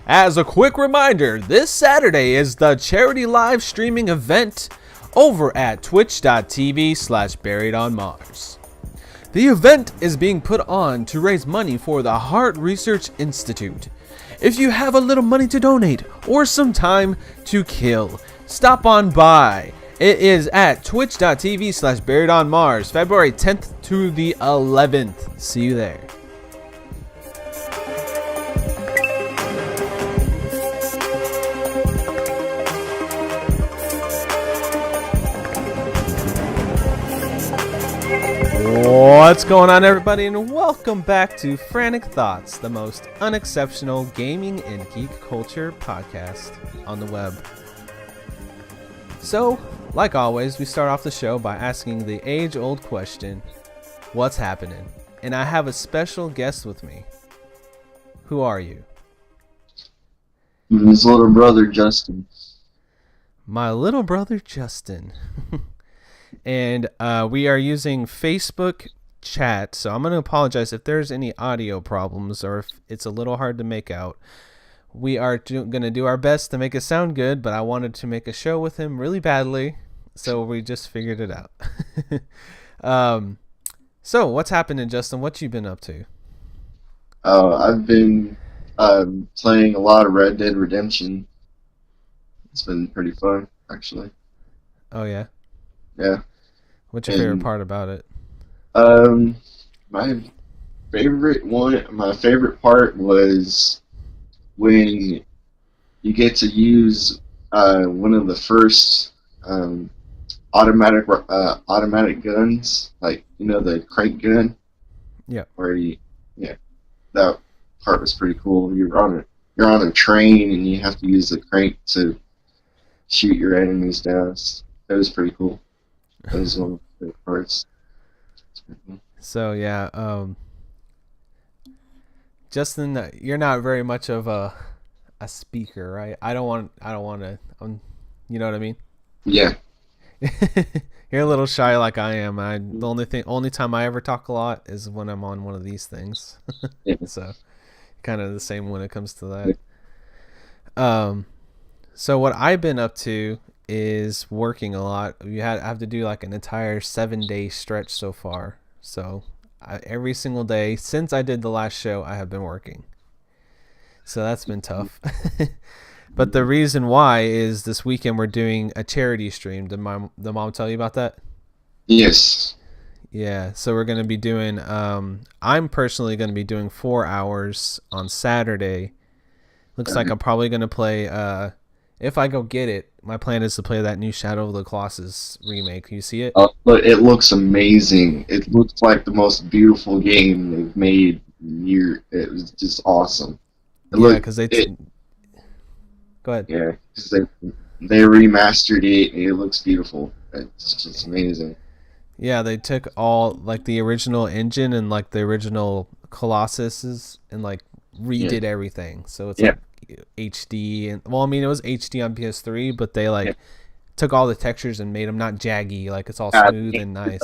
As a quick reminder, this Saturday is the charity live streaming event over at twitch.tv/buriedonmars. The event is being put on to raise money for the Heart Research Institute. If you have a little money to donate or some time to kill, stop on by. It is at twitch.tv/buriedonmars, February 10th to the 11th. See you there. What's going on, everybody, and welcome back to Frantic Thoughts, the most unexceptional gaming and geek culture podcast on the web. So, like always, we start off the show by asking the age-old question, what's happening? And I have a special guest with me. Who are you? His little brother, Justin. My little brother, Justin. And we are using Facebook chat, so I'm going to apologize if there's any audio problems or if it's a little hard to make out. We are going to do our best to make it sound good, but I wanted to make a show with him really badly, so we just figured it out. So what's happening, Justin? What you been up to? I've been playing a lot of Red Dead Redemption. It's been pretty fun, actually. Oh, yeah? Yeah. What's your favorite part about it? My favorite part was when you get to use one of the first automatic guns, like, you know, the crank gun. Yeah. That part was pretty cool. You're on a train and you have to use the crank to shoot your enemies down. That was pretty cool. That was one of my favorite parts. So yeah, Justin, you're not very much of a speaker, right? I don't want to. You know what I mean? Yeah. You're a little shy, like I am. The only time I ever talk a lot is when I'm on one of these things. Yeah. So, kind of the same when it comes to that. So what I've been up to is working a lot. I have to do like an entire 7-day stretch so far. So every single day since I did the last show, I have been working. So that's been tough. But the reason why is this weekend we're doing a charity stream. Did the mom tell you about that? Yes. Yeah. So we're going to be doing, I'm personally going to be doing 4 hours on Saturday. Looks like I'm probably going to play, if I go get it, my plan is to play that new Shadow of the Colossus remake. You see it? But it looks amazing. It looks like the most beautiful game they've made in years. It was just awesome. Go ahead. Yeah, because they remastered it and it looks beautiful. It's just amazing. Yeah, they took all like the original engine and like the original Colossuses and like redid everything. So it's like HD and it was HD on PS3, but they took all the textures and made them not jaggy, like it's all smooth and nice.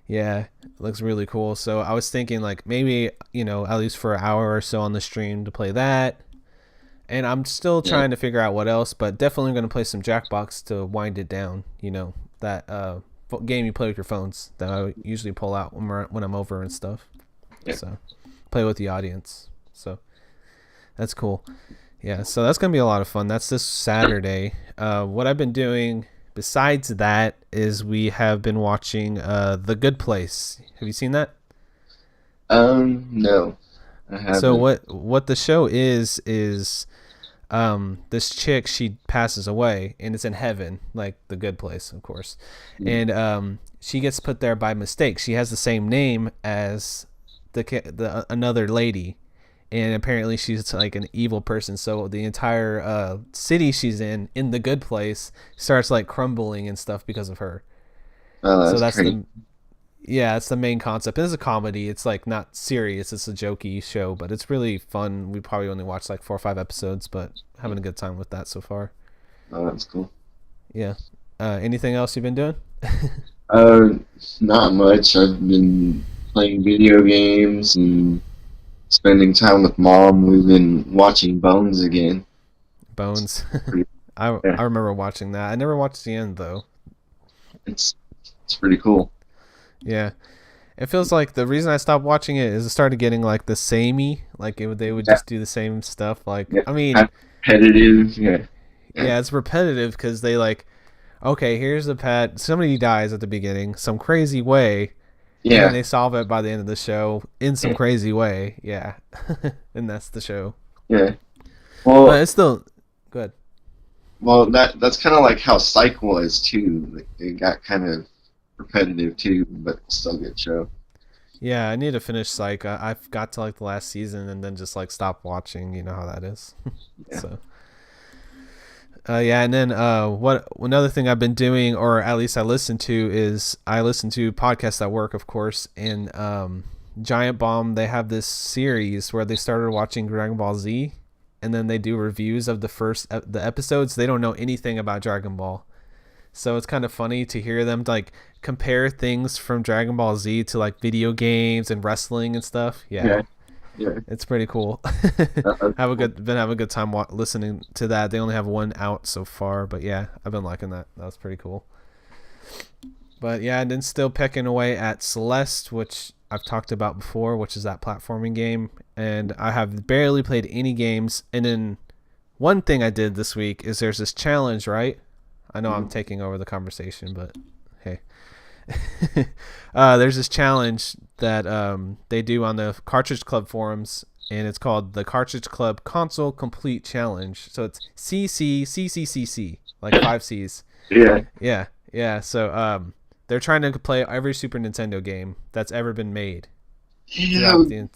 Yeah, it looks really cool. So I was thinking like maybe, at least for an hour or so on the stream to play that. And I'm still trying to figure out what else, but definitely going to play some Jackbox to wind it down. That game you play with your phones that I usually pull out when I'm over and stuff. Yeah. So play with the audience. So that's cool. Yeah, so that's going to be a lot of fun. That's this Saturday. What I've been doing besides that is we have been watching The Good Place. Have you seen that? No. I haven't. So what the show is this chick, she passes away and it's in heaven, like The Good Place, of course. And she gets put there by mistake. She has the same name as the another lady. And apparently she's like an evil person. So the entire city she's in The Good Place, starts like crumbling and stuff because of her. Oh, that's crazy. It's the main concept. It's a comedy. It's like not serious. It's a jokey show, but it's really fun. We probably only watched like 4 or 5 episodes, but having a good time with that so far. Oh, that's cool. Yeah. Anything else you've been doing? Not much. I've been playing video games and spending time with mom. We've been watching Bones again. Bones. Pretty, I yeah, remember watching that. I never watched the end though. it's it's pretty cool. Yeah. It feels like the reason I stopped watching it is it started getting like the samey. Like they would Yeah, just do the same stuff. Like yeah, I mean, kind of competitive. Yeah, yeah, yeah, it's repetitive because they like, okay, here's the pet. Somebody dies at the beginning, some crazy way, and then yeah, they solve it by the end of the show in some yeah. crazy way. Yeah, and that's the show. Yeah. But Well, it's still good. that's kind of like how Psych was too. Like, it got kind of repetitive too, but still a good show. Yeah, I need to finish Psych. I've got to like the last season and then just like stop watching. You know how that is. Yeah. So yeah, and then what another thing I've been doing, or at least I listen to, is I listen to podcasts at work, of course. And Giant Bomb, they have this series where they started watching Dragon Ball Z, and then they do reviews of the episodes. They don't know anything about Dragon Ball, so it's kind of funny to hear them like compare things from Dragon Ball Z to like video games and wrestling and stuff. Yeah, Yeah. Yeah. it's pretty cool. That's Have a cool. good been having a good time listening to that. They only have one out so far, but yeah, I've been liking that. That was pretty cool. But yeah, and then still pecking away at Celeste, which I've talked about before, which is that platforming game, and I have barely played any games. And then one thing I did this week is there's this challenge, right? I know I'm Mhm. taking over the conversation, but hey. There's this challenge that they do on the Cartridge Club forums, and it's called the Cartridge Club Console Complete Challenge. So it's CC, like five C's. Yeah. Yeah, yeah. So they're trying to play every Super Nintendo game that's ever been made Yeah. throughout the.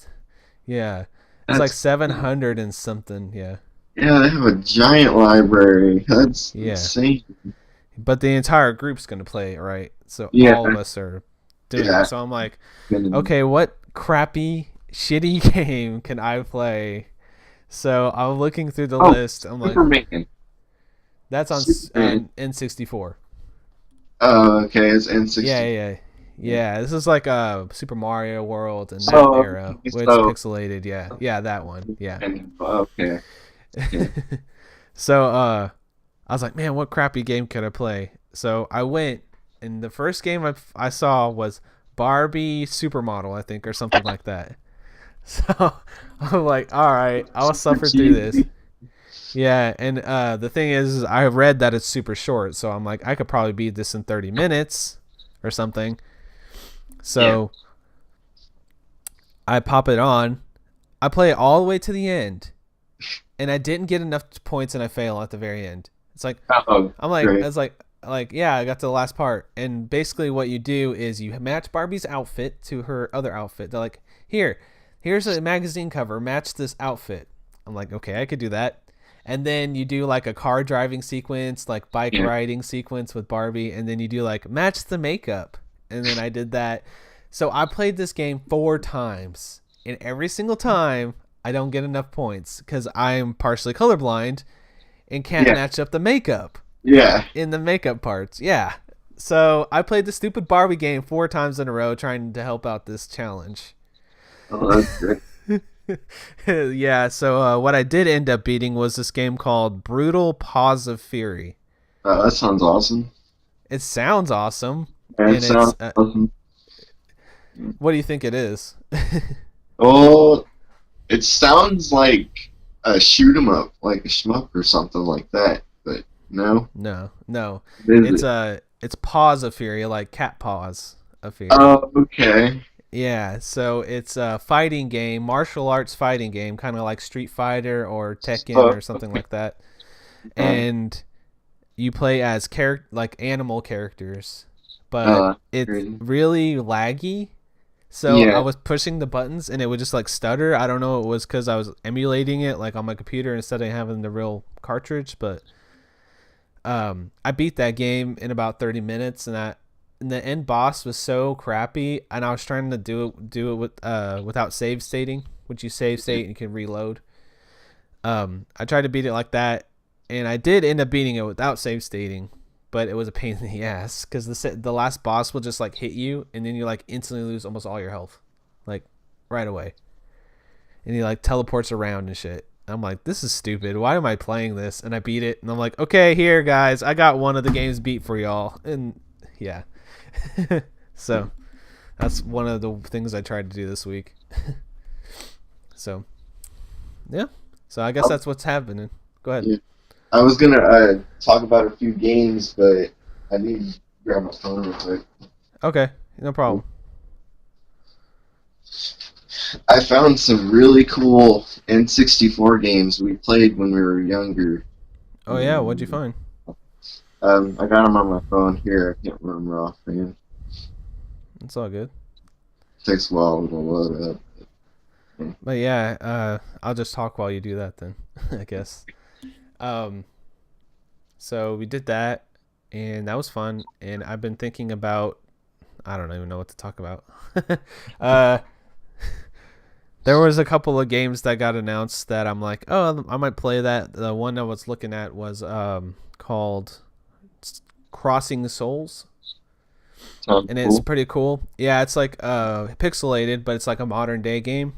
Yeah, it's like That's 700 and something. Yeah, yeah. They have a giant library. That's yeah. insane. But the entire group's gonna play it, right? So Yeah. all of us are doing it. Yeah. So I'm like, And okay, what crappy, shitty game can I play? So I'm looking through the oh, list. I'm like, Superman. that's Superman. on N64. Oh, okay. It's Yeah, N60. yeah, yeah. This is like Super Mario World in that So era, where it's so pixelated. Yeah, yeah, that one. Yeah. and okay. Yeah. So I was like, man, what crappy game could I play? So I went, and the first game I saw was Barbie Supermodel, I think, or something like that. So I'm like, all right, I'll Super suffer through this. cheesy. Yeah, and the thing is, I read that it's super short, so I'm like, I could probably beat this in 30 minutes or something. Yeah. So I pop it on, I play it all the way to the end, and I didn't get enough points, and I fail at the very end. It's like, Oh, I'm like, great. it's like yeah, I got to the last part, and basically what you do is you match Barbie's outfit to her other outfit. They're like, here's a magazine cover, match this outfit. I'm like, okay, I could do that. And then you do like a car driving sequence, like bike Yeah. riding sequence with Barbie, and then you do like match the makeup. And then I did that. So I played this game 4 times, and every single time I don't get enough points because I'm partially colorblind and can't Yeah. match up the makeup Yeah. in the makeup parts. Yeah. So I played the stupid Barbie game 4 times in a row trying to help out this challenge. Oh, that's great. Yeah, so what I did end up beating was this game called Brutal Paws of Fury. That sounds awesome. It sounds awesome, And it and it's sounds awesome. what do you think it is? Oh, it sounds like a shoot 'em up, like a shmup or something like that. But no, No. is It's it? it's Paws of Fury, like cat paws of Fury. Oh, okay. Yeah, so it's a fighting game, martial arts fighting game, kind of like Street Fighter or Tekken Oh, or something okay. like that. And you play as like animal characters, but it's Crazy. really laggy. So I Yeah. was pushing the buttons and it would just like stutter. I don't know. It was because I was emulating it like on my computer instead of having the real cartridge. But I beat that game in about 30 minutes, and the end boss was so crappy, and I was trying to do it with without save stating, which you save state and you can reload. I tried to beat it like that, and I did end up beating it without save stating, but it was a pain in the ass because the last boss will just like hit you, and then you like instantly lose almost all your health, like right away. and he like teleports around and shit. I'm like, this is stupid. Why am I playing this? And I beat it, and I'm like, okay, here guys, I got one of the games beat for y'all, and yeah. So that's one of the things I tried to do this week. So yeah, so I guess that's what's happening. Go ahead. Yeah. I was gonna talk about a few games, but I need to grab my phone real quick. Okay, no problem. I found some really cool N64 games we played when we were younger. Oh yeah, what'd you find? I got them on my phone here. I can't remember offhand. It's all good. Takes a while to load up. But yeah, I'll just talk while you do that then, I guess. So we did that, and that was fun. And I've been thinking about, I don't even know what to talk about. There was a couple of games that got announced that I'm like, oh, I might play that. The one I was looking at was called Crossing Souls. Sounds And cool. it's pretty cool. Yeah, it's like pixelated, but it's like a modern day game.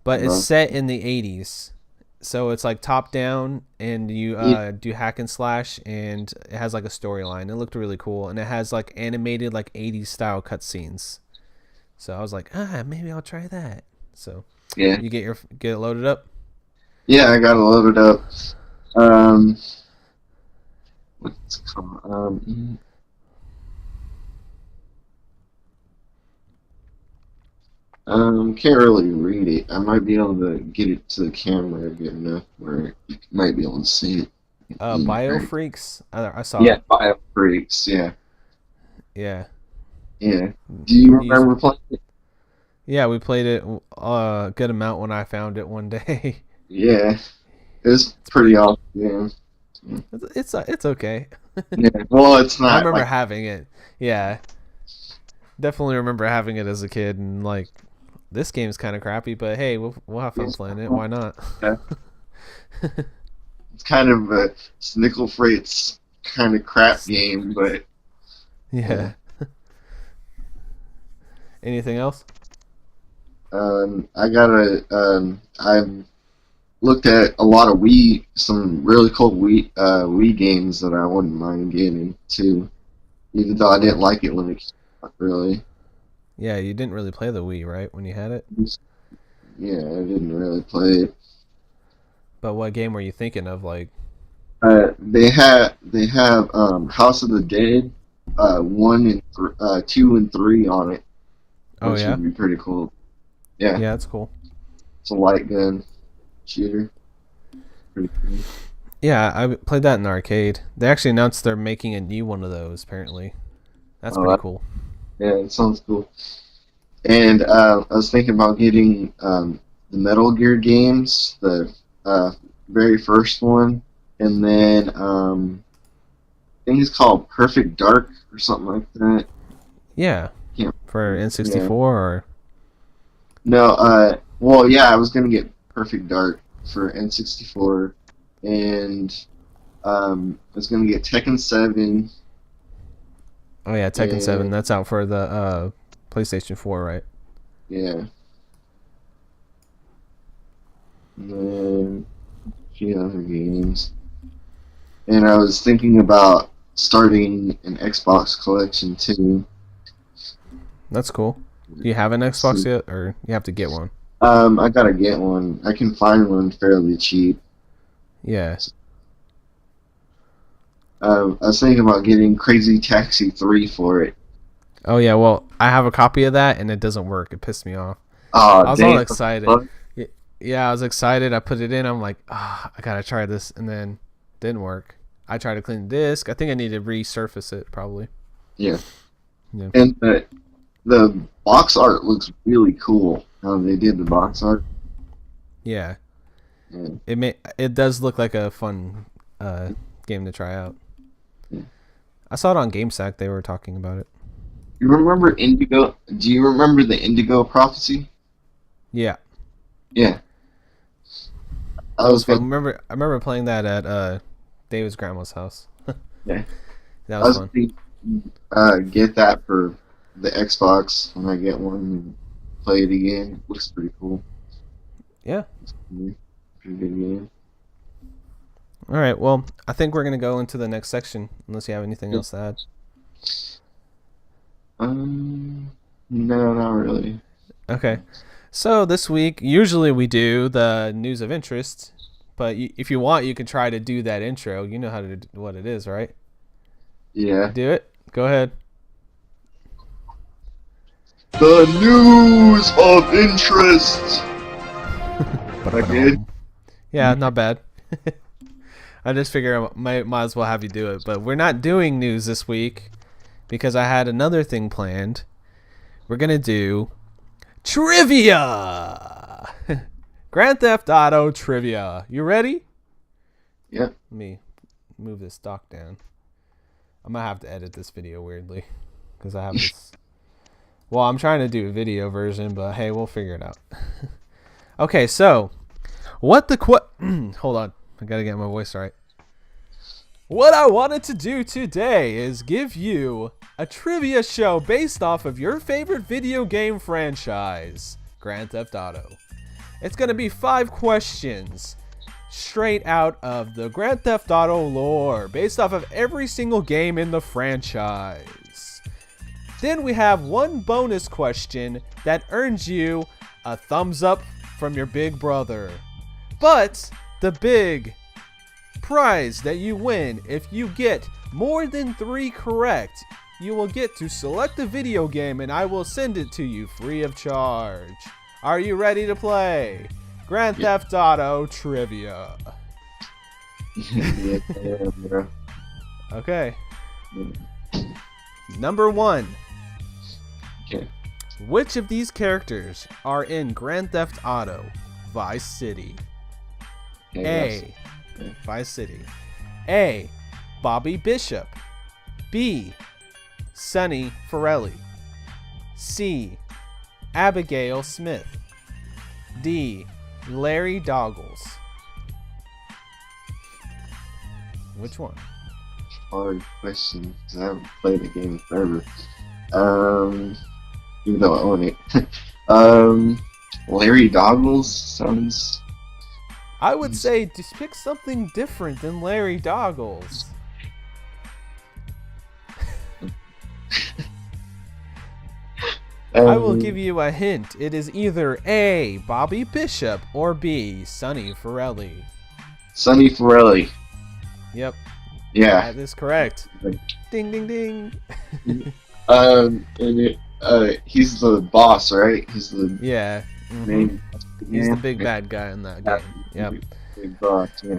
But it's set in the 80s. So it's like top down, and you do hack and slash, and it has like a storyline. It looked really cool, and it has like animated like 80s style cutscenes. So I was like, maybe I'll try that. So Yeah. you get it loaded up? Yeah, I got it loaded up. What's it called? Can't really read it. I might be able to get it to the camera good enough where you might be able to see it. Biofreaks? I saw Yeah, it. Bio Freaks. Yeah, Yeah. yeah. Do you remember playing it? Yeah, we played it a good amount when I found it one day. Yeah, it's pretty awesome. Yeah. It's okay. Yeah. Well, it's I not remember like having it. Yeah, definitely remember having it as a kid, and like, this game's kind of crappy, but hey, we'll have fun playing it. Why not? yeah. It's kind of a Nickel Freight's kind of crap game, but Yeah. Anything else? I've looked at a lot of some really cool Wii games that I wouldn't mind getting too, even though I didn't like it when it came out, really. Yeah, you didn't really play the Wii, right, when you had it? Yeah, I didn't really play it. But what game were you thinking of? Like, They have House of the Dead, 2 and 3 on it, oh which yeah, would be pretty cool. Yeah, yeah, that's cool. it's a light gun shooter. Pretty cool. Yeah, I played that in the arcade. They actually announced they're making a new one of those. Apparently, that's Oh, pretty cool. yeah, it sounds cool. And I was thinking about getting the Metal Gear games, the very first one, and then I think it's called Perfect Dark or something like that. Yeah, Can't, for N64 yeah. or No, well, yeah, I was gonna get Perfect Dark for N64, and I was gonna get Tekken 7. oh yeah, Tekken 7. And That's out for the PlayStation 4, right? yeah, and then a few other games. And I was thinking about starting an Xbox collection too. That's cool. Do you have an Xbox yet, or you have to get one? I gotta get one. I can find one fairly cheap. Yeah. I was thinking about getting Crazy Taxi 3 for it. Oh yeah. Well, I have a copy of that, and it doesn't work. It pissed me off. Oh, I was all damn. excited. Yeah, I was excited. I put it in. I'm like, I gotta try this, and then didn't work. I tried to clean the disc. I think I need to resurface it, probably. Yeah. Yeah. And the box art looks really cool. How they did the box art. Yeah. Yeah. It does look like a fun game to try out. Yeah. I saw it on GameSack. They were talking about it. You remember Indigo? Do you remember the Indigo Prophecy? Yeah. Yeah. That was fun. I remember playing that at David's grandma's house. Yeah. That was fun. Get that for the Xbox when I get one and play it again. Looks pretty cool. Yeah. Pretty good game. All right. Well, I think we're gonna go into the next section unless you have anything else to add. No, not really. Okay. So this week, usually we do the news of interest, but if you want, you can try to do that intro. You know how to do what it is, right? Yeah. Do it. Go ahead. The news of interest. Again? Yeah, not bad. I just figure I might as well have you do it, but we're not doing news this week because I had another thing planned. We're gonna do trivia. Grand Theft Auto trivia. You ready? Yep. Let me move this dock down. I might have to edit this video weirdly because I have this. Well, I'm trying to do a video version, but hey, we'll figure it out. Okay, so what the hold on, I gotta get my voice right. What I wanted to do today is give you a trivia show based off of your favorite video game franchise, Grand Theft Auto. It's gonna be 5 questions straight out of the Grand Theft Auto lore, based off of every single game in the franchise. Then we have 1 bonus question that earns you a thumbs up from your big brother. But the big prize that you win, if you get more than 3 correct, you will get to select a video game and I will send it to you free of charge. Are you ready to play Grand Theft Auto Trivia? Yeah, bro. Okay. Number 1. Okay. Which of these characters are in Grand Theft Auto Vice City? A. Vice City. A. Bobby Bishop. B. Sonny Forelli. C. Abigail Smith. D. Larry Doggles. Which one? Hard question because I haven't played the game forever. Even though I own it. Larry Doggles sounds. I would say just pick something different than Larry Doggles. I will give you a hint. It is either A. Bobby Bishop or B. Sonny Forelli. Sonny Forelli. Yep. Yeah. That is correct. Ding, ding, ding. And he's the boss, right? He's the Yeah. main. He's the big bad guy in that game. Yep. Big boss. Yeah.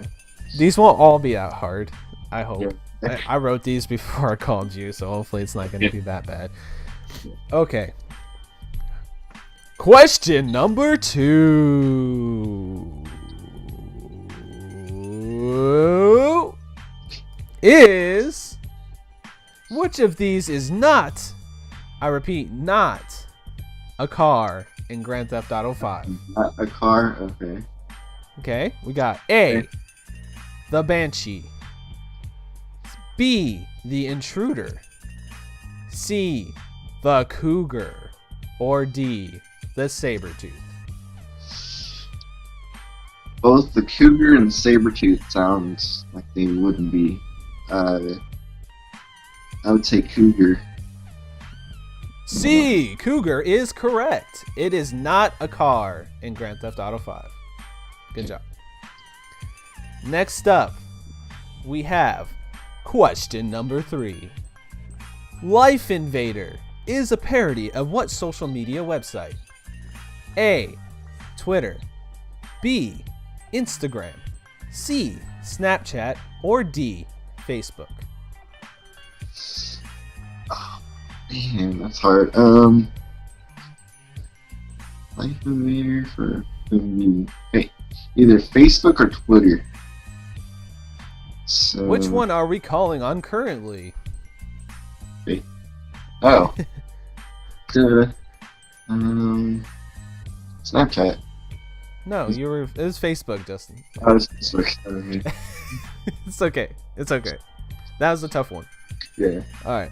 These won't all be that hard. I hope. Yeah. I wrote these before I called you, so hopefully it's not going to be that bad. Okay. Question number 2 is, which of these is not, I repeat, not a car in Grand Theft Auto 5? Not a car. Okay. Okay, we got A, the Banshee. B, the Intruder. C, the Cougar. Or D, the Sabretooth. Both the Cougar and Sabretooth sounds like they wouldn't be. I would say Cougar. C, Cougar is correct. It is not a car in Grand Theft Auto 5. Good job. Next up, we have question number 3. Life Invader is a parody of what social media website? A, Twitter. B, Instagram. C, Snapchat. Or D, Facebook. Oh, man, that's hard. Life Invader for hey, either Facebook or Twitter. So, Which one are we calling on currently? Oh. Snapchat. No, it was Facebook, Justin. Oh, it's Facebook. It's okay. It's okay. That was a tough one. Yeah. Alright.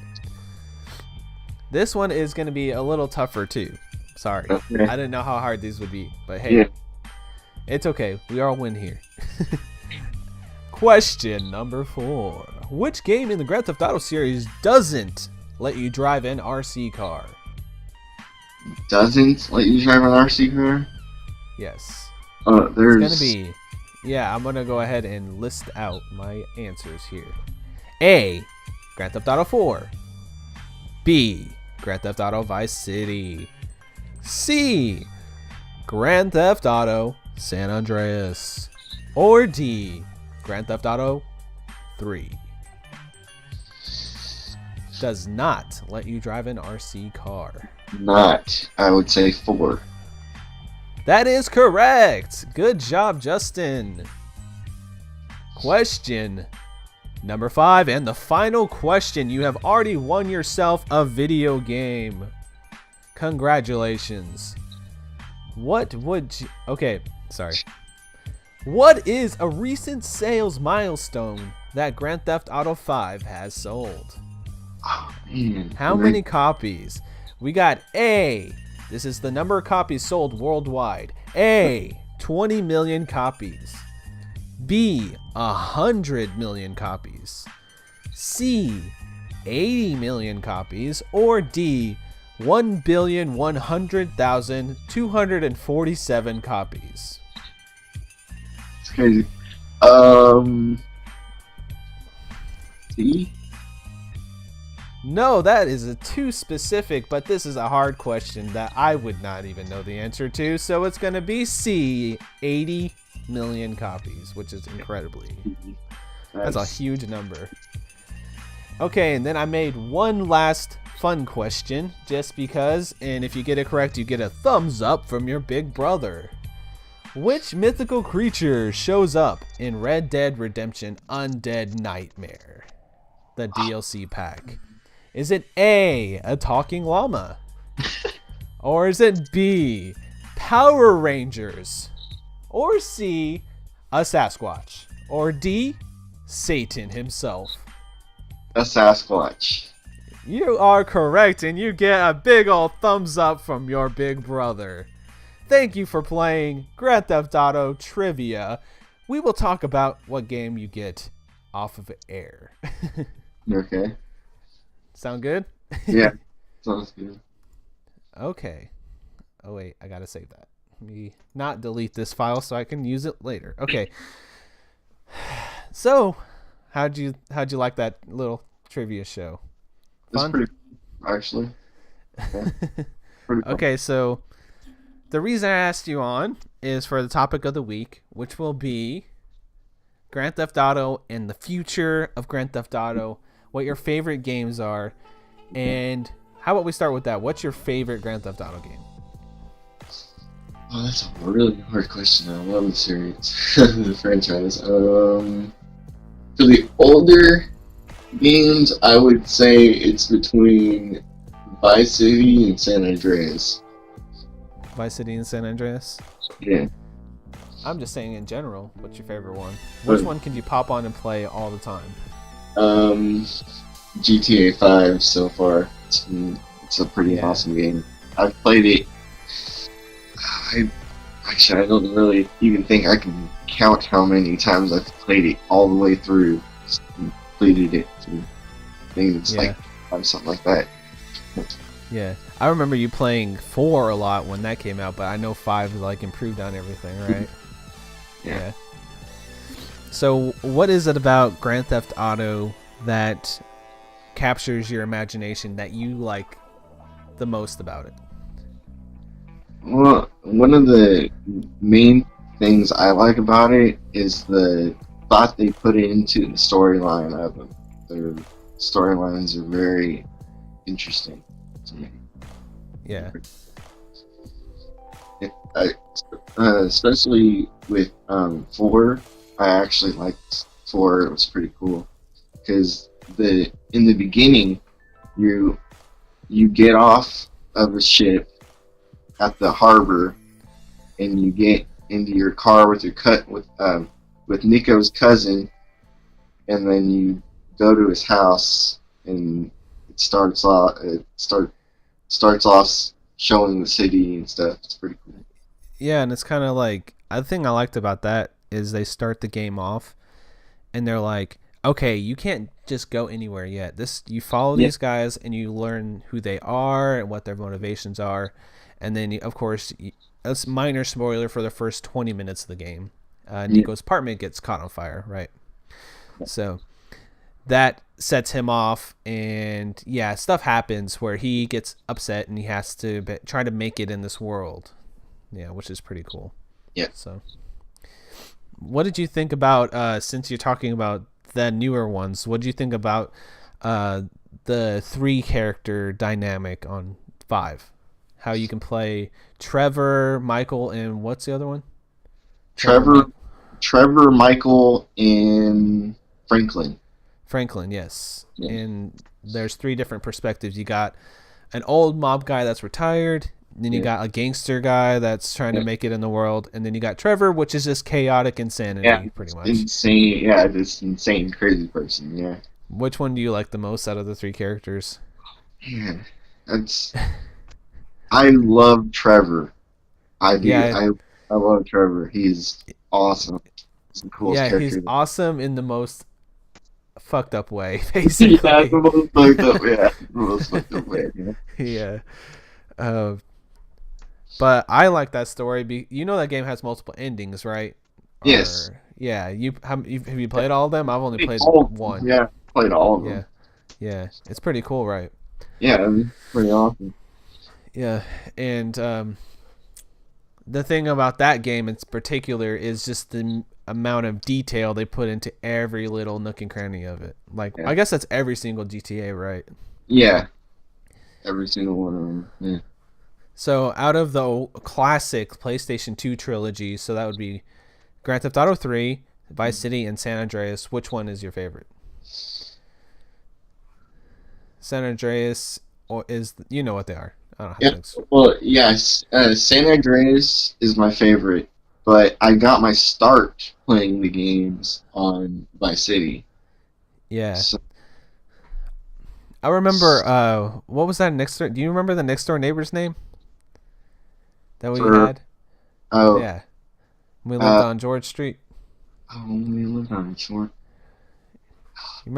This one is going to be a little tougher too. Sorry. Okay. I didn't know how hard these would be, but hey. Yeah. It's okay. We all win here. Question number 4. Which game in the Grand Theft Auto series doesn't let you drive an RC car? Doesn't let you drive an RC car? Yes. There's... It's going to be... Yeah, I'm going to go ahead and list out my answers here. A. Grand Theft Auto 4. B. Grand Theft Auto Vice City. C. Grand Theft Auto San Andreas. Or D. Grand Theft Auto 3. Does not let you drive an RC car. Not. I would say 4. That is correct. Good job, Justin. Question number 5 and the final question. You have already won yourself a video game. Congratulations. What would you... Okay, sorry. What is a recent sales milestone that Grand Theft Auto 5 has sold? Oh, man. How many copies? We got A. This is the number of copies sold worldwide. A. 20 million copies. B. 100 million copies. C. 80 million copies. Or D. 1,100,247 copies. It's crazy. C? No, that is too specific, but this is a hard question that I would not even know the answer to, so it's going to be C, 80 million copies, which is incredibly... That's a huge number. Okay, and then I made one last fun question, just because, and if you get it correct, you get a thumbs up from your big brother. Which mythical creature shows up in Red Dead Redemption Undead Nightmare, the DLC pack? Is it A, a talking llama? Or is it B, Power Rangers? Or C, a Sasquatch? Or D, Satan himself? A Sasquatch. You are correct, and you get a big old thumbs up from your big brother. Thank you for playing Grand Theft Auto Trivia. We will talk about what game you get off of air. Okay. Sound good? Yeah. Sounds good. Okay. Oh wait, I gotta save that. Let me not delete this file so I can use it later. Okay. So, how'd you like that little trivia show? Fun? It's pretty cool, actually. Yeah. Pretty cool. Okay, so the reason I asked you on is for the topic of the week, which will be Grand Theft Auto and the future of Grand Theft Auto, what your favorite games are, and how about we start with that? What's your favorite Grand Theft Auto game? Oh, that's a really hard question. I love the series, the franchise. For the older games, I would say it's between Vice City and San Andreas. Vice City and San Andreas? Yeah. I'm just saying in general, what's your favorite one? Which one can you pop on and play all the time? GTA 5 so far. It's a pretty awesome game. I've played it. I don't really even think I can count how many times I've played it all the way through. Just completed it. I think it's like something like that. Yeah, I remember you playing 4 a lot when that came out, but I know 5 like improved on everything, right? Yeah. So, what is it about Grand Theft Auto that captures your imagination that you like the most about it? Well, one of the main things I like about it is the thought they put into the storyline of them. Their storylines are very interesting to me. Yeah. Especially with 4, I actually liked 4. It was pretty cool because in the beginning, you get off of a ship at the harbor, and you get into your car with with Nico's cousin, and then you go to his house, and it starts off showing the city and stuff. It's pretty cool. Yeah, and it's kind of like the thing I liked about that is they start the game off and they're like, okay, you can't just go anywhere yet. You follow Yeah. these guys and you learn who they are and what their motivations are, and then of course, a minor spoiler for the first 20 minutes of the game. Nico's apartment gets caught on fire, right? So that sets him off, and yeah, stuff happens where he gets upset and he has to try to make it in this world. Yeah, which is pretty cool. Yeah. So, what did you think about, since you're talking about the newer ones, what did you think about the 3-character dynamic on 5? How you can play Trevor, Michael, and what's the other one? Trevor, Michael, and Franklin. Franklin, yes. Yeah. And there's 3 different perspectives. You got an old mob guy that's retired. Then you got a gangster guy that's trying to make it in the world, and then you got Trevor, which is just chaotic insanity, pretty much. Insane, yeah, this insane, crazy person, yeah. Which one do you like the most out of the 3 characters? Yeah, I love Trevor. I do. Yeah. I love Trevor. He's awesome. He's the coolest character. He's awesome in the most fucked up way, basically. Yeah, the most fucked up. Yeah, the most fucked up way. Yeah. But I like that story. You know that game has multiple endings, right? Yes. Yeah. Have you played all of them? I've only played one. Yeah, played all of them. Yeah. It's pretty cool, right? Yeah, pretty awesome. Yeah, and the thing about that game in particular is just the amount of detail they put into every little nook and cranny of it. Like, I guess that's every single GTA, right? Yeah, every single one of them. Yeah. So out of the classic PlayStation 2 trilogy, so that would be Grand Theft Auto 3, Vice City, and San Andreas, which one is your favorite? San Andreas, or you know what they are. I don't have to Well, yes, San Andreas is my favorite, but I got my start playing the games on Vice City. Yeah. So, I remember, what was that next door? Do you remember the next door neighbor's name? That we had? Oh. Yeah. We lived on George Street. Oh, we lived on George. You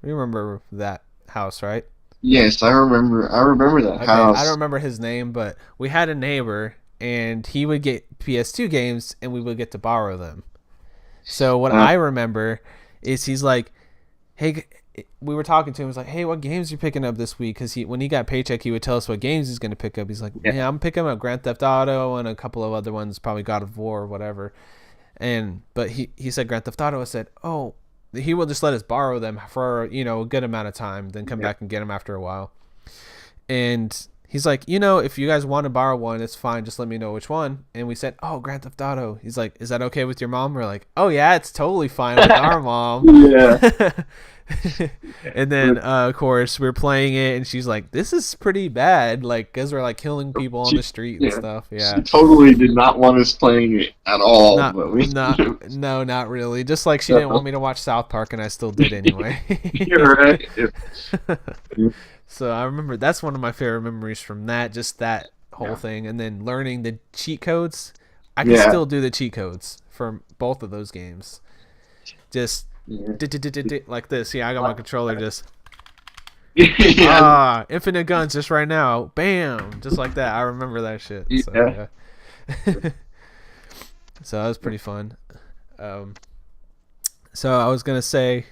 remember that house, right? Yes, I remember that house. I don't remember his name, but we had a neighbor, and he would get PS2 games, and we would get to borrow them. So what I remember is he's like, hey, we were talking to him. He's like, hey, what games are you picking up this week? Because when he got paycheck, he would tell us what games he's going to pick up. He's like, yeah, I'm picking up Grand Theft Auto and a couple of other ones, probably God of War or whatever. But he said Grand Theft Auto. I said, oh, he will just let us borrow them for, a good amount of time, then come back and get them after a while. And he's like, if you guys want to borrow one, it's fine. Just let me know which one. And we said, oh, Grand Theft Auto. He's like, is that okay with your mom? We're like, oh, yeah, it's totally fine with our mom. Yeah. And then, of course, we're playing it, and she's like, this is pretty bad, like, because we're, like, killing people on the street and stuff. Yeah. She totally did not want us playing it at all. No, not really. Just like she didn't want me to watch South Park, and I still did anyway. You're right. So I remember that's one of my favorite memories from that, just that whole thing. And then learning the cheat codes. I can still do the cheat codes for both of those games. Just like this. Yeah, I got my controller just infinite guns just right now. Bam, just like that. I remember that shit. So, so that was pretty fun. So I was gonna say,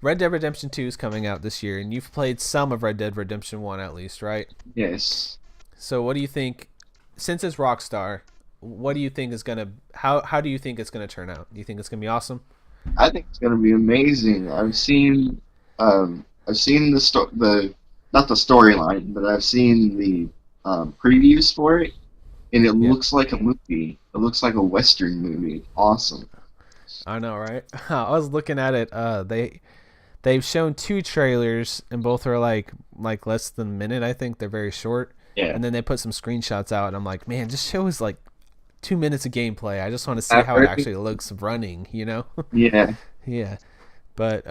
Red Dead Redemption 2 is coming out this year, and you've played some of Red Dead Redemption 1 at least, right? Yes. So what do you think, since it's Rockstar, what do you think is gonna how do you think it's gonna turn out? Do you think it's gonna be awesome? I think it's gonna be amazing. I've seen the not the storyline, but I've seen the previews for it, and it looks like a movie. It looks like a Western movie. Awesome. I know, right? I was looking at it. They've shown 2 trailers, and both are like less than a minute. I think they're very short. Yeah. And then they put some screenshots out, and I'm like, man, just show us like 2 minutes of gameplay. I just want to see how it actually looks running. Yeah. Yeah. But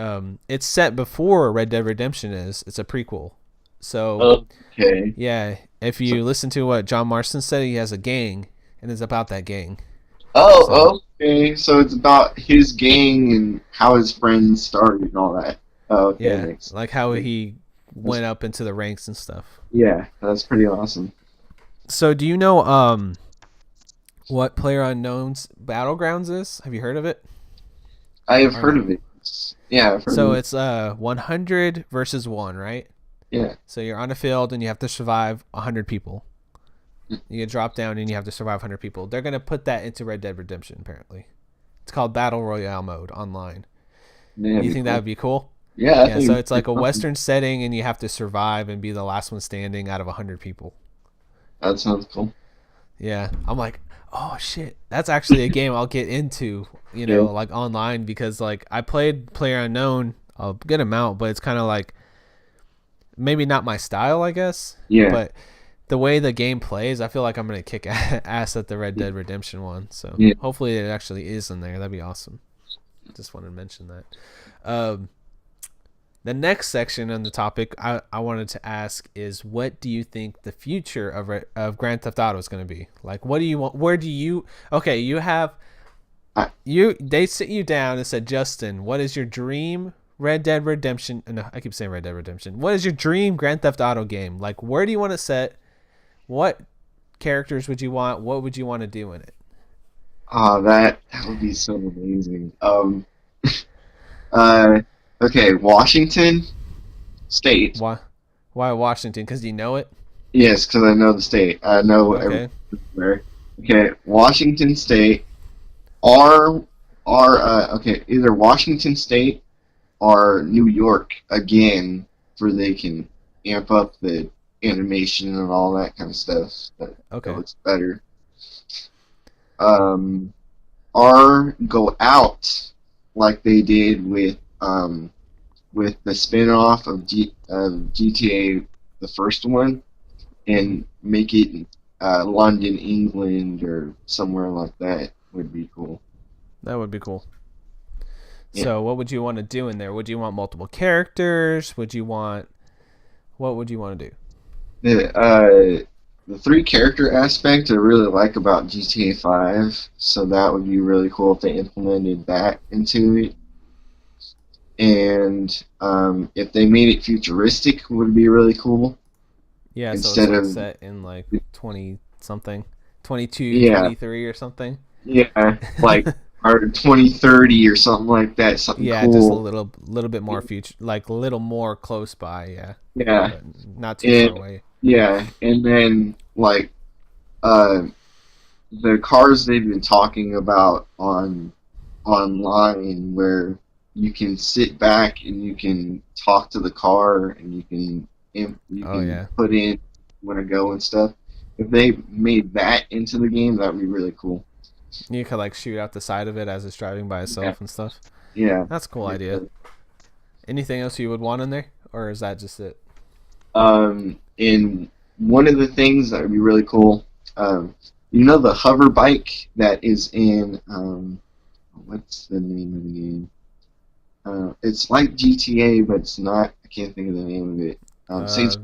it's set before Red Dead Redemption is. It's a prequel. So okay. Yeah, if you listen to what John Marston said, he has a gang, and it's about that gang. So Oh, okay. So it's about his gang and how his friends started and all that. Oh, okay, yeah, makes like how sense. he That's, went up into the ranks and stuff. yeah, that's pretty awesome. So do you know what Player Unknown's Battlegrounds is? Have you heard of it I have or heard no? of it. Yeah, I've heard So of it. it's 100 versus 1, right? Yeah. So you're on a field and you have to survive 100 people. You get dropped down and you have to survive 100 people. They're going to put that into Red Dead Redemption apparently. It's called Battle Royale mode online. Yeah, that'd You be think that cool. would be cool? Yeah, I Yeah, so think it's it's like a awesome. western setting and you have to survive and be the last one standing out of 100 people. That sounds cool. Yeah, I'm like, oh shit, that's actually a game I'll get into, Yeah. like online because like I played Player Unknown a good amount, but it's kind of like maybe not my style, I guess. Yeah. But the way the game plays, I feel like I'm gonna kick ass at the Red Dead Redemption one. So Yeah. hopefully it actually is in there. That'd be awesome. Just wanted to mention that. Um, the next section on the topic I wanted to ask is what do you think the future of Grand Theft Auto is going to be? Like, what do you want? Where do you? Okay, you have I, they sit you down and said, Justin, what is your dream Red Dead Redemption? No, I keep saying Red Dead Redemption. What is your dream Grand Theft Auto game? Like, where do you want to set? What characters would you want? What would you want to do in it? that would be so amazing. Uh, okay, Washington State. Why? Why Washington? Because you know it. Yes, because I know the state. I know Okay. everywhere. Okay, Washington State. Okay, either Washington State or New York again, where they can amp up the animation and all that kind of stuff. That Okay. looks better. Um, or go out like they did with the spin-off of GTA, the first one, and make it London, England, or somewhere like that would be cool. That would be cool. Yeah. So, what would you want to do in there? Would you want multiple characters? Would you want what would you want to do? The three character aspect I really like about GTA 5, so that would be really cool if they implemented that into it. And if they made it futuristic, would be really cool. Yeah, so it's Instead like of set in like 20 something, 22, yeah, 23 or something. yeah, like or 2030 or something like that, something Yeah, just a cool. little bit more future, like a little more close by, yeah, Yeah, but not too far and away. yeah, and then like uh, the cars they've been talking about online, where you can sit back and you can talk to the car and you Oh can yeah. put in where to go and stuff. If they made that into the game, that would be really cool. You could like shoot out the side of it as it's driving by Yeah, itself and stuff. yeah. That's a cool idea. Anything else you would want in there, or is that just it? And one of the things that would be really cool, you know, the hover bike that is in what's the name of the game? It's like GTA, but it's not. I can't think of the name of it. Uh,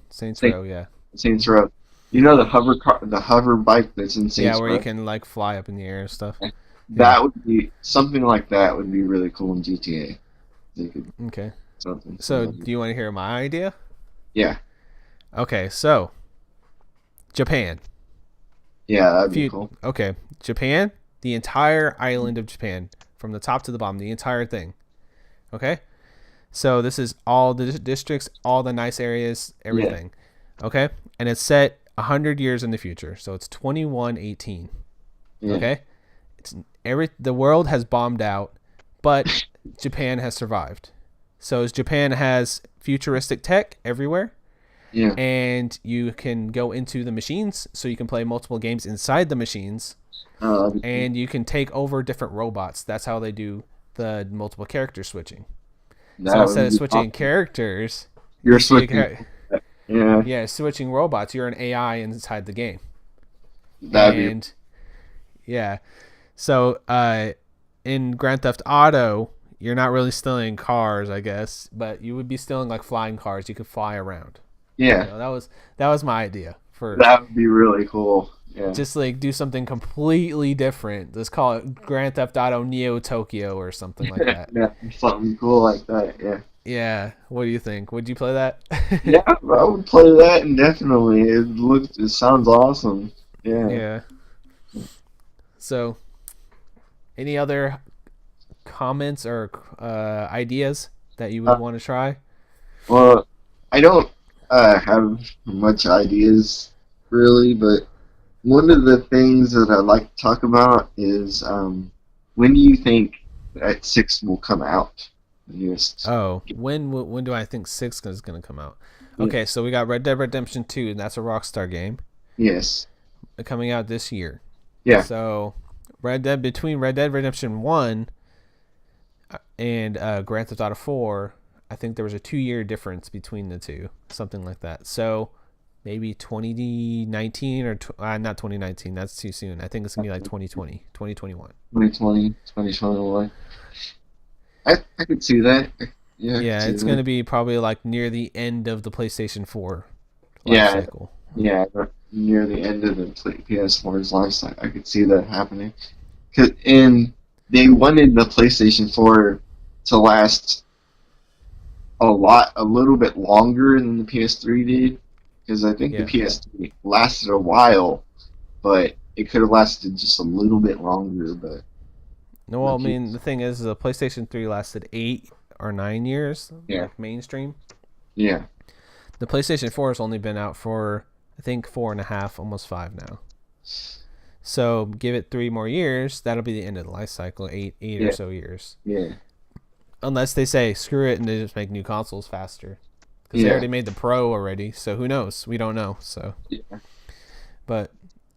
Saints Saint, Row, yeah. Saints Row. You know the hover bike that's in Yeah, Saints where you Row. can like fly up in the air and stuff. Yeah. That would be something like that would be really cool in GTA. They could Okay. something So, similar. do you want to hear my idea? Yeah, Okay, so Japan. yeah, that'd If be you cool. okay, Japan, the entire island of Japan, from the top to the bottom, the entire thing. Okay, so this is all the districts, all the nice areas, Yeah, everything. Okay, and it's set 100 years in the future, so it's 2118. yeah. Okay, it's the world has bombed out, but Japan has survived. So as Japan has futuristic tech everywhere, Yeah. and you can go into the machines, so you can play multiple games inside the machines, Oh, that'd be cool. and you can take over different robots. That's how they do the multiple character switching. So That instead would of be switching awesome. characters, You're you see switching. Yeah, yeah, switching robots. You're an AI inside the game, that'd be. and yeah. So in Grand Theft Auto, you're not really stealing cars, I guess, but you would be stealing like flying cars. You could fly around. Yeah, So that was my idea for that would be really cool. Yeah. Just like do something completely different. Let's call it Grand Theft Auto Neo Tokyo or something like that. Yeah, something cool like that. Yeah. Yeah. What do you think? Would you play that? Yeah, I would play that indefinitely. It sounds awesome. Yeah. Yeah. So, any other comments or ideas that you would Uh, want to try? well, I don't have much ideas really, but one of the things that I'd like to talk about is when do you think that six will come out? Just Oh, when do I think 6 is going to come out? yeah. Okay, so we got Red Dead Redemption 2, and that's a Rockstar game Yes. coming out this year. Yeah. So, between Red Dead Redemption 1 and Grand Theft Auto 4, I think there was a 2-year difference between the two, something like that. So, maybe 2019 or not 2019, that's too soon. I think it's going to be like 2020, 2021. 2020, 2021. I could see that. Yeah, I could Yeah, see it's going that. to be probably like near the end of the PlayStation 4 life Yeah, cycle. yeah, near the end of the PS4's life cycle. I could see that happening. And they wanted the PlayStation 4 to last a little bit longer than the PS3 did, because I think the Yeah. PS3 lasted a while, but it could have lasted just a little bit longer. But No, the well, I mean, PS, the thing is, the PlayStation 3 lasted 8 or 9 years, yeah, like mainstream. yeah, The PlayStation 4 has only been out for, I think, 4.5, almost 5 now. So give it 3 more years, that'll be the end of the life cycle, eight or yeah, so years. yeah, Unless they say, screw it, and they just make new consoles faster. Because they yeah, already made the Pro already, so who knows? We don't know, so. yeah. But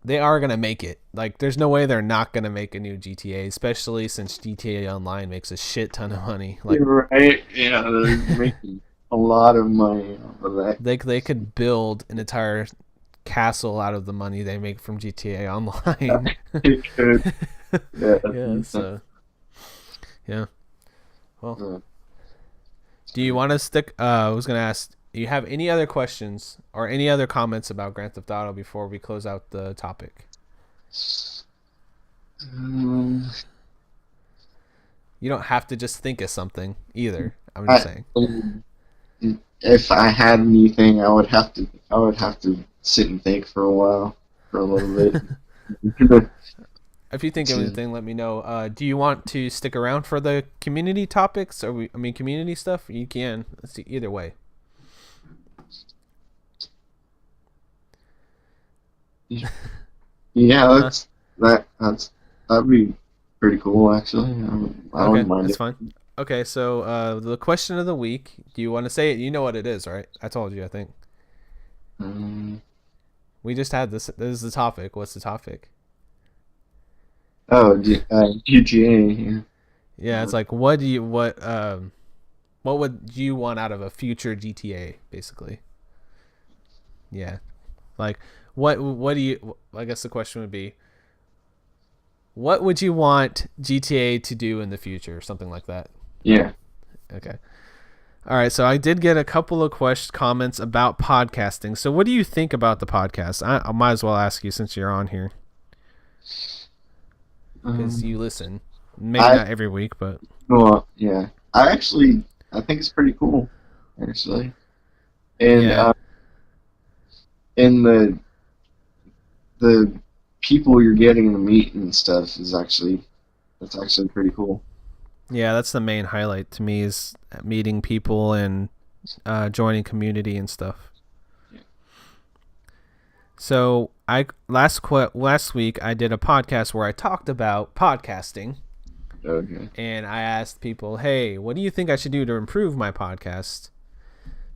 they are going to make it. Like, there's no way they're not going to make a new GTA, especially since GTA Online makes a shit ton of money. Like, You're right. Yeah, they're making a lot of money off of that. they could build an entire castle out of the money they make from GTA Online. It could. Yeah, Yeah, so yeah. Well, uh, do you want to stick? I was gonna ask. Do you have any other questions or any other comments about Grand Theft Auto before we close out the topic? um, You don't have to just think of something either. I'm just I, saying. if I had anything, I would have to sit and think for a while, for a little bit. If you think of anything, let me know. Do you want to stick around for the community topics, or community stuff? You can. Let's see. Either way. Yeah, that'd be pretty cool actually. I Okay, wouldn't mind that's it. fine. Okay, so the question of the week. Do you want to say it? You know what it is, right? I told you, I think. Um, We just had this. This is the topic. What's the topic? GTA. Yeah. Yeah, it's like what would you want out of a future GTA, basically? Yeah, like what do you? I guess the question would be, what would you want GTA to do in the future, or something like that. Yeah. Okay. All right, so I did get a couple of comments about podcasting. So what do you think about the podcast? I might as well ask you since you're on here because Um, you listen. Maybe I not every week, but well, yeah. I think it's pretty cool actually, and yeah. and the people you're getting to meet and stuff is actually that's actually pretty cool. Yeah, that's the main highlight to me is meeting people and joining community and stuff. Yeah. So last week I did a podcast where I talked about podcasting, Okay. and I asked people, "Hey, what do you think I should do to improve my podcast?"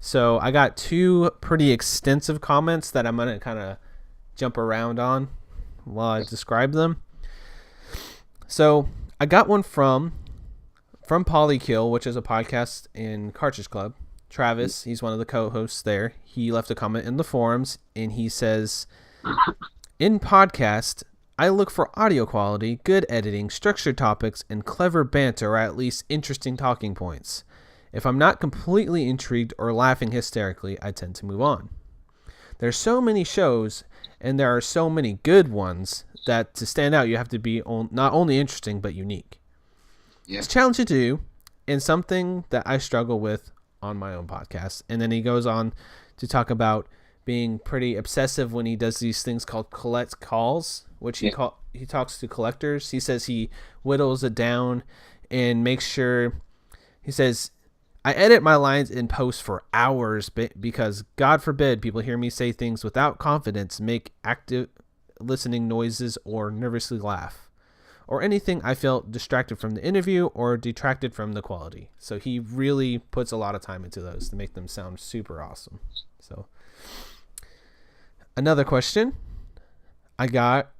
So I got 2 pretty extensive comments that I'm gonna kind of jump around on while I describe them. So I got one from Polykill, which is a podcast in Cartridge Club. Travis, he's one of the co-hosts there. He left a comment in the forums, and he says, "In podcast, I look for audio quality, good editing, structured topics, and clever banter, or at least interesting talking points. If I'm not completely intrigued or laughing hysterically, I tend to move on. There's so many shows, and there are so many good ones that to stand out, you have to be not only interesting but unique. Yeah. It's challenging to do, and something that I struggle with on my own podcast. And then he goes on to talk about being pretty obsessive when he does these things called collect calls, which he talks to collectors. He says he whittles it down and makes sure. He says, I edit my lines in post for hours because, God forbid, people hear me say things without confidence, make active listening noises, or nervously laugh, or anything I felt distracted from the interview or detracted from the quality. So he really puts a lot of time into those to make them sound super awesome. So another question I got,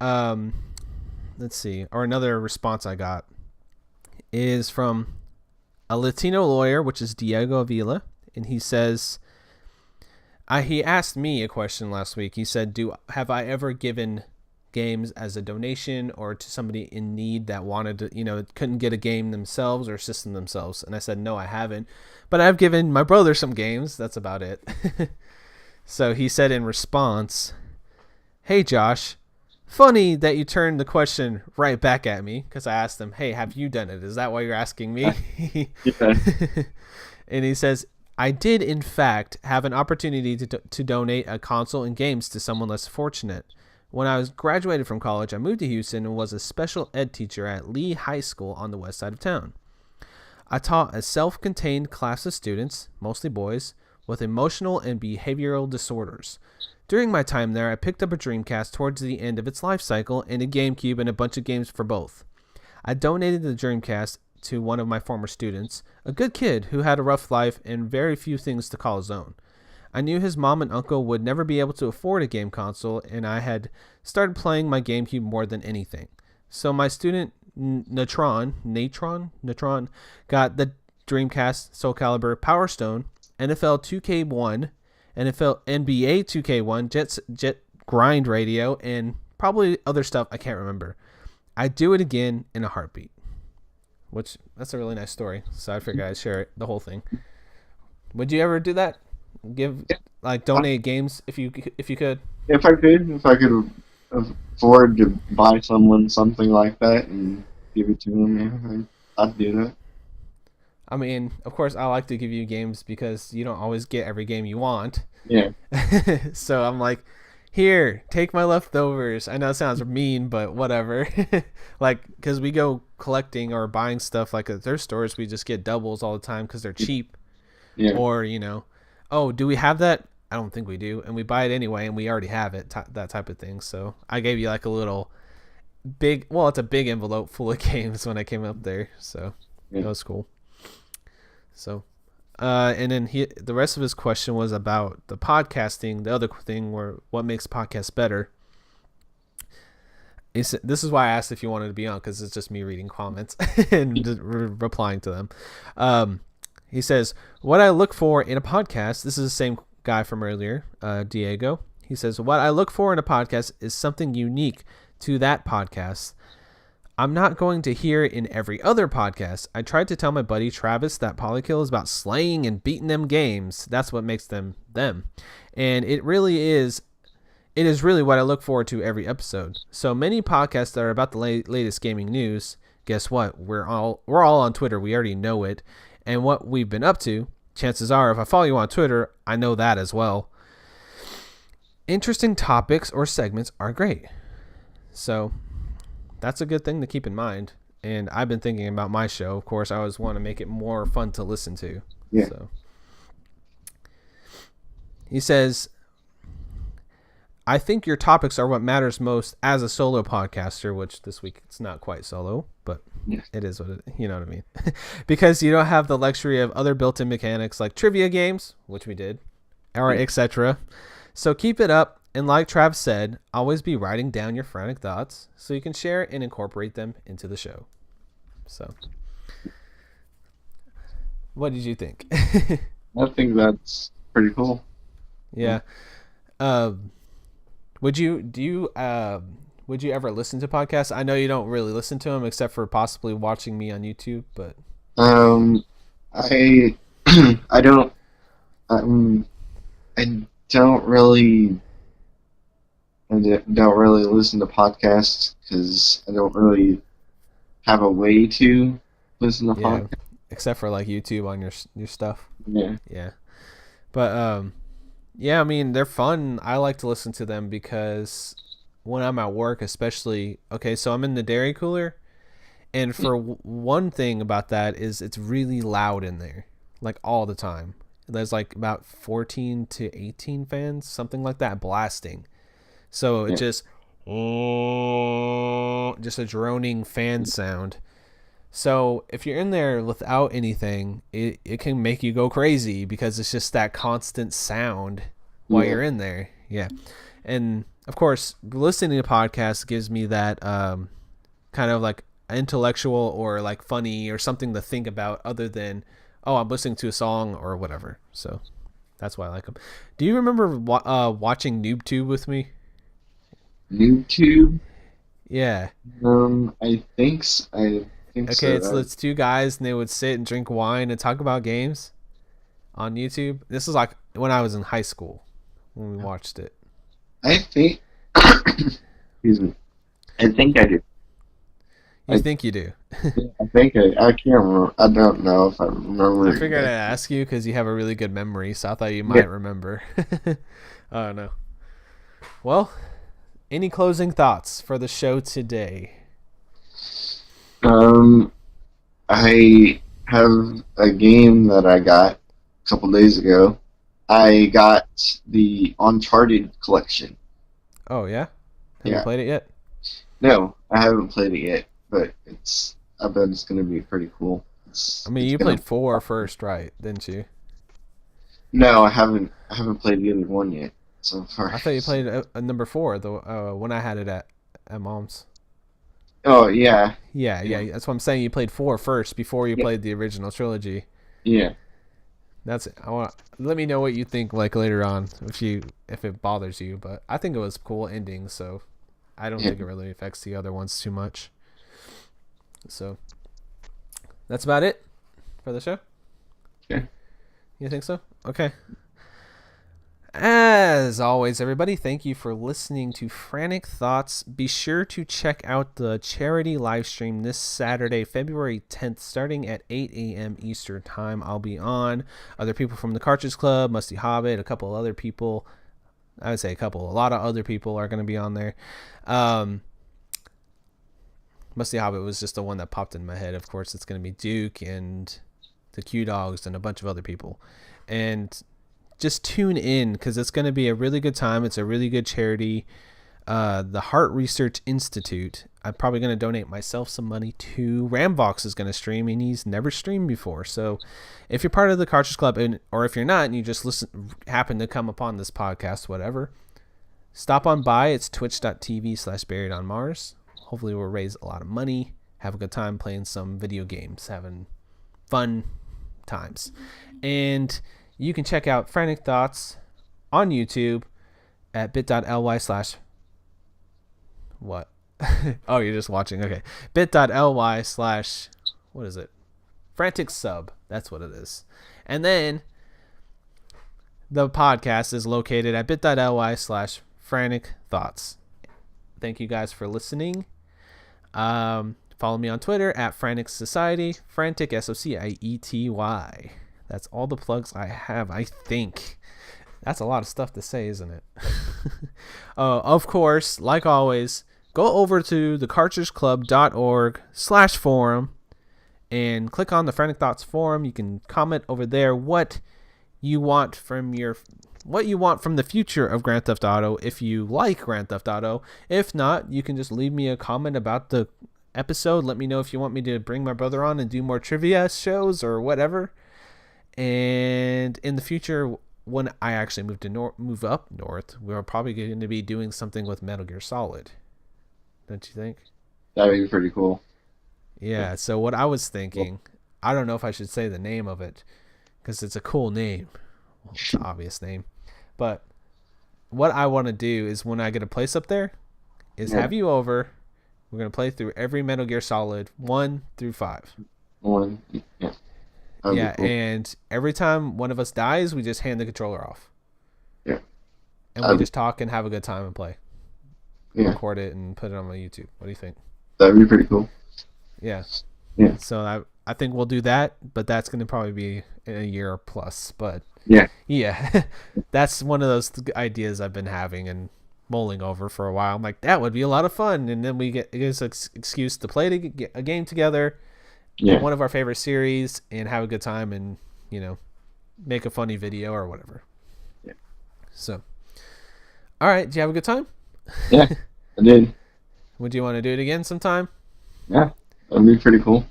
let's see, or another response I got is from a Latino lawyer, which is Diego Avila, and he says, he asked me a question last week. He said, have I ever given games as a donation or to somebody in need that wanted to, couldn't get a game themselves or system themselves? And I said, no, I haven't, but I've given my brother some games. That's about it. So he said in response, hey, Josh, funny that you turned the question right back at me, because I asked him, hey, have you done it? Is that why you're asking me? Yeah. And he says, I did, in fact, have an opportunity to donate a console and games to someone less fortunate. When I was graduated from college, I moved to Houston and was a special ed teacher at Lee High School on the west side of town. I taught a self-contained class of students, mostly boys, with emotional and behavioral disorders. During my time there, I picked up a Dreamcast towards the end of its life cycle and a GameCube and a bunch of games for both. I donated the Dreamcast to one of my former students, a good kid who had a rough life and very few things to call his own. I knew his mom and uncle would never be able to afford a game console, and I had started playing my GameCube more than anything. So my student, Natron, got the Dreamcast, Soul Calibur, Power Stone, NFL 2K1, NBA 2K1, Jet Grind Radio, and probably other stuff I can't remember. I'd do it again in a heartbeat. Which, that's a really nice story, so I figured I'd share the whole thing. Would you ever do that? Donate games if you could? If I could afford to buy someone something like that and give it to them, I'd do that. I mean, of course, I like to give you games because you don't always get every game you want. Yeah. So I'm like, here, take my leftovers. I know it sounds mean, but whatever. Because we go collecting or buying stuff at their stores, we just get doubles all the time because they're cheap. Yeah. Or, oh, do we have that? I don't think we do. And we buy it anyway, and we already have it, that type of thing. So I gave you a little it's a big envelope full of games when I came up there. So That was cool. So, and then the rest of his question was about the podcasting, the other thing what makes podcasts better. This is why I asked if you wanted to be on, because it's just me reading comments and just replying to them. He says, what I look for in a podcast, this is the same guy from earlier, Diego. He says, what I look for in a podcast is something unique to that podcast. I'm not going to hear it in every other podcast. I tried to tell my buddy Travis that Polykill is about slaying and beating them games. That's what makes them them. And it is really what I look forward to every episode. So many podcasts that are about the latest gaming news, guess what? We're all on Twitter. We already know it. And what we've been up to, chances are, if I follow you on Twitter, I know that as well. Interesting topics or segments are great. So that's a good thing to keep in mind. And I've been thinking about my show. Of course, I always want to make it more fun to listen to. Yeah. So he says, I think your topics are what matters most as a solo podcaster, which this week it's not quite solo, but it is what you know what I mean. Because you don't have the luxury of other built-in mechanics like trivia games, which we did, or etc. So keep it up. And like Trav said, always be writing down your frantic thoughts so you can share and incorporate them into the show. So, what did you think? I think that's pretty cool. Yeah. Would you ever listen to podcasts? I know you don't really listen to them except for possibly watching me on YouTube, but I I don't really don't really listen to podcasts because I don't really have a way to listen to Yeah, podcasts. except for like YouTube on your stuff. Yeah. Yeah, but yeah, I mean they're fun. I like to listen to them because when I'm at work, especially. Okay, so I'm in the dairy cooler, and for one thing about that is it's really loud in there, like all the time. There's like about 14 to 18 fans, something like that, blasting. So it Yeah. just a droning fan sound. So if you're in there without anything, it can make you go crazy because it's just that constant sound while Yeah. you're in there. Yeah. And of course, listening to podcasts gives me that kind of like intellectual or like funny or something to think about other than, oh, I'm listening to a song or whatever. So that's why I like them. Do you remember watching NoobTube with me? YouTube. Yeah. I think Okay, so. it's two guys and they would sit and drink wine and talk about games on YouTube. This is like when I was in high school when we watched it. I think. Excuse me. I think I do. You I think you do? I think I can't remember. I don't know if I I remember figured I'd exactly. ask you because you have a really good memory, so I thought you Yeah. might remember. Oh no. Well, any closing thoughts for the show today? Um, I have a game that I got a couple days ago. I got the Uncharted collection. Oh yeah, have you Yeah. played it yet? No, I haven't played it yet, but I bet it's gonna be pretty cool. I mean, It's you gonna. played four first, right? Didn't you? No, I haven't. I haven't played the other one yet so far. I thought you played a number four, the when I had it at mom's. Oh yeah, Yeah, yeah, yeah. That's what I'm saying. You played four first before you yeah, played the original trilogy. yeah, That's I want. Let me know what you think like later on if it bothers you. But I think it was cool ending, so I don't yeah. think it really affects the other ones too much. So that's about it for the show. Okay. You think so? Okay. As always, everybody, thank you for listening to Frantic Thoughts. Be sure to check out the charity live stream this Saturday, February 10th, starting at 8 a.m. Eastern Time. I'll be on. Other people from the Cartridge Club, Musty Hobbit, a couple other people. I would say a lot of other people are going to be on there. Musty Hobbit was just the one that popped in my head. Of course, it's going to be Duke and the Q Dogs and a bunch of other people. And just tune in because it's going to be a really good time. It's a really good charity. The Heart Research Institute. I'm probably going to donate myself some money to. Ramvox is going to stream, and he's never streamed before. So if you're part of the Cartridge Club, or if you're not, and you just happen to come upon this podcast, whatever, stop on by. It's twitch.tv/buriedonmars. Hopefully we'll raise a lot of money, have a good time playing some video games, having fun times. And you can check out Frantic Thoughts on YouTube at bit.ly/ what? Oh, you're just watching. Okay. bit.ly/ what is it? Frantic Sub. That's what it is. And then the podcast is located at bit.ly/Frantic Thoughts. Thank you guys for listening. Follow me on Twitter at Frantic Society. Frantic SOCIETY. That's all the plugs I have, I think. That's a lot of stuff to say, isn't it? Of course, like always, go over to thecartridgeclub.org/forum and click on the Frantic Thoughts forum. You can comment over there what you want from the future of Grand Theft Auto if you like Grand Theft Auto. If not, you can just leave me a comment about the episode. Let me know if you want me to bring my brother on and do more trivia shows or whatever. And in the future, when I actually move up north, we're probably going to be doing something with Metal Gear Solid. Don't you think? That'd be pretty cool. Yeah. So what I was thinking, I don't know if I should say the name of it because it's a cool name. Well, it's an obvious name. But what I want to do is when I get a place up there, is Yeah. have you over. We're going to play through every Metal Gear Solid 1 through 5. One. Yeah. That'd Yeah, be cool. and every time one of us dies, we just hand the controller off. Yeah. And we just talk and have a good time and play. record it and put it on my YouTube. What do you think? That'd be pretty cool. Yeah. Yeah. So I think we'll do that, but that's going to probably be in a year plus. But yeah, that's one of those ideas I've been having and mulling over for a while. I'm like, that would be a lot of fun, and then it gives us an excuse to play a game together, one of our favorite series, and have a good time, and make a funny video or whatever. Yeah. So, all right, did you have a good time? Yeah, I did. Would you want to do it again sometime? Yeah, that'd be pretty cool.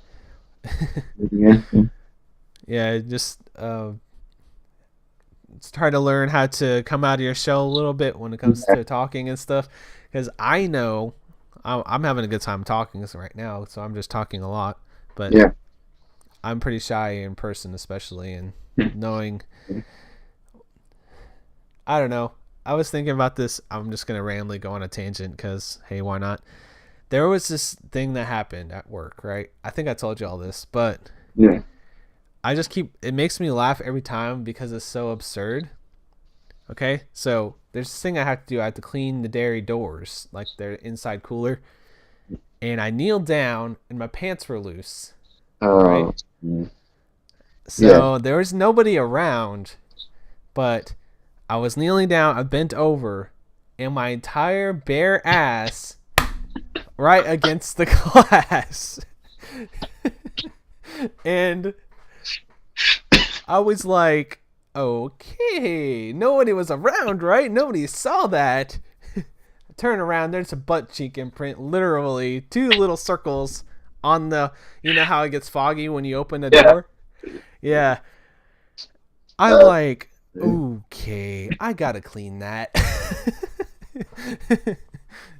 Yeah, just try to learn how to come out of your shell a little bit when it comes to talking and stuff, because I know I'm having a good time talking right now, so I'm just talking a lot, but I'm pretty shy in person, especially, and knowing, I don't know, I was thinking about this. I'm just gonna randomly go on a tangent because, hey, why not? There was this thing that happened at work, right? I think I told you all this, but I just it makes me laugh every time because it's so absurd. Okay, so there's this thing I have to do. I have to clean the dairy doors, like their inside cooler, and I kneeled down and my pants were loose. Right? So there was nobody around, but I was kneeling down, I bent over, and my entire bare ass right against the glass. And I was like, okay, nobody was around, right? Nobody saw that. I turn around, there's a butt cheek imprint, literally 2 little circles on the, how it gets foggy when you open the door? Yeah. I'm like, okay, I gotta clean that.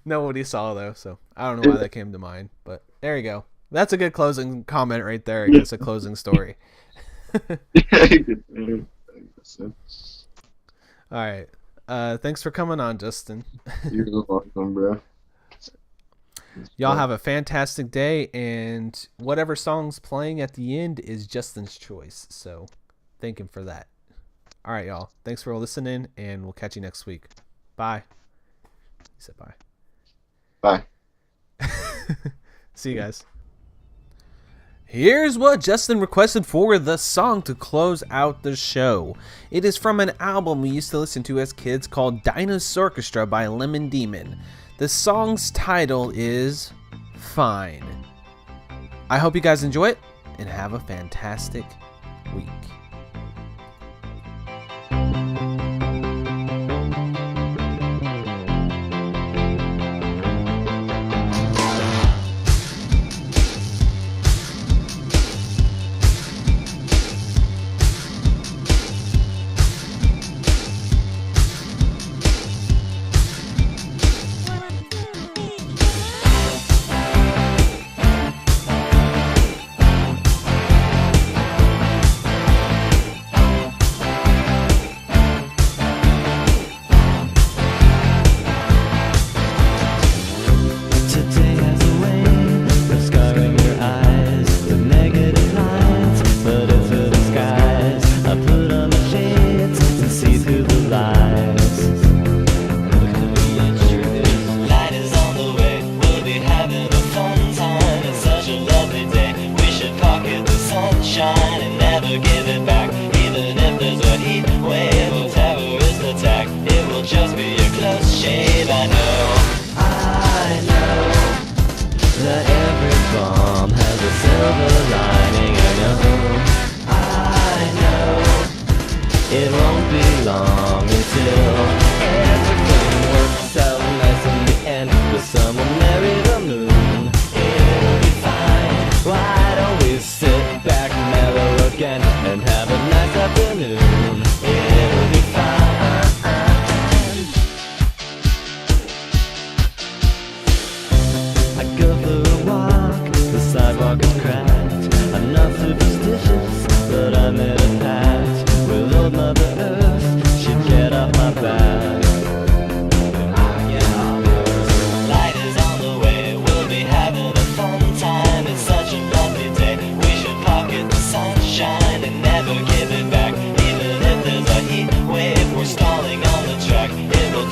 Nobody saw though, so I don't know why that came to mind, but there you go. That's a good closing comment right there. I guess a closing story. All right. Thanks for coming on, Justin. You're welcome, bro. Y'all have a fantastic day, and whatever song's playing at the end is Justin's choice, so thank him for that. All right, y'all. Thanks for listening, and we'll catch you next week. Bye. He said bye. Bye. See you guys. Here's what Justin requested for the song to close out the show. It is from an album we used to listen to as kids called Dinosaur Orchestra by Lemon Demon. The song's title is Fine. I hope you guys enjoy it and have a fantastic week.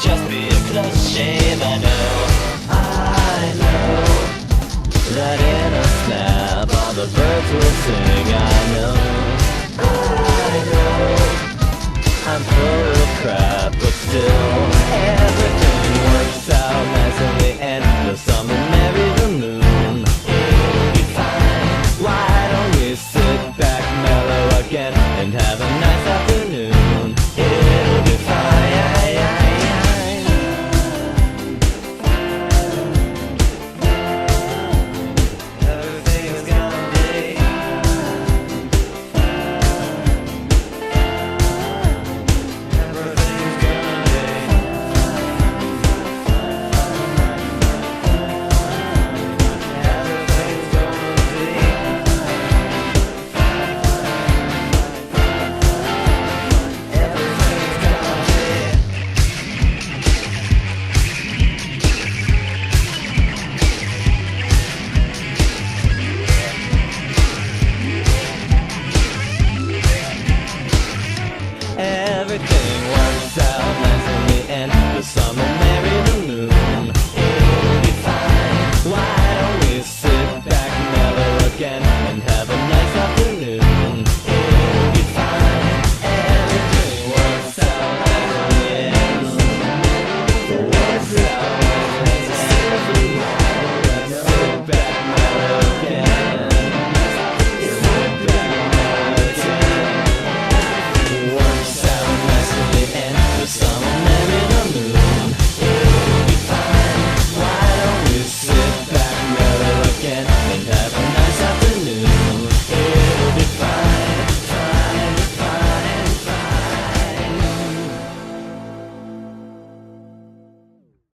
Just be a close shave, I know. that in a snap all the birds will sing. I know I'm full of crap, but still everything works out nice in the end. The summer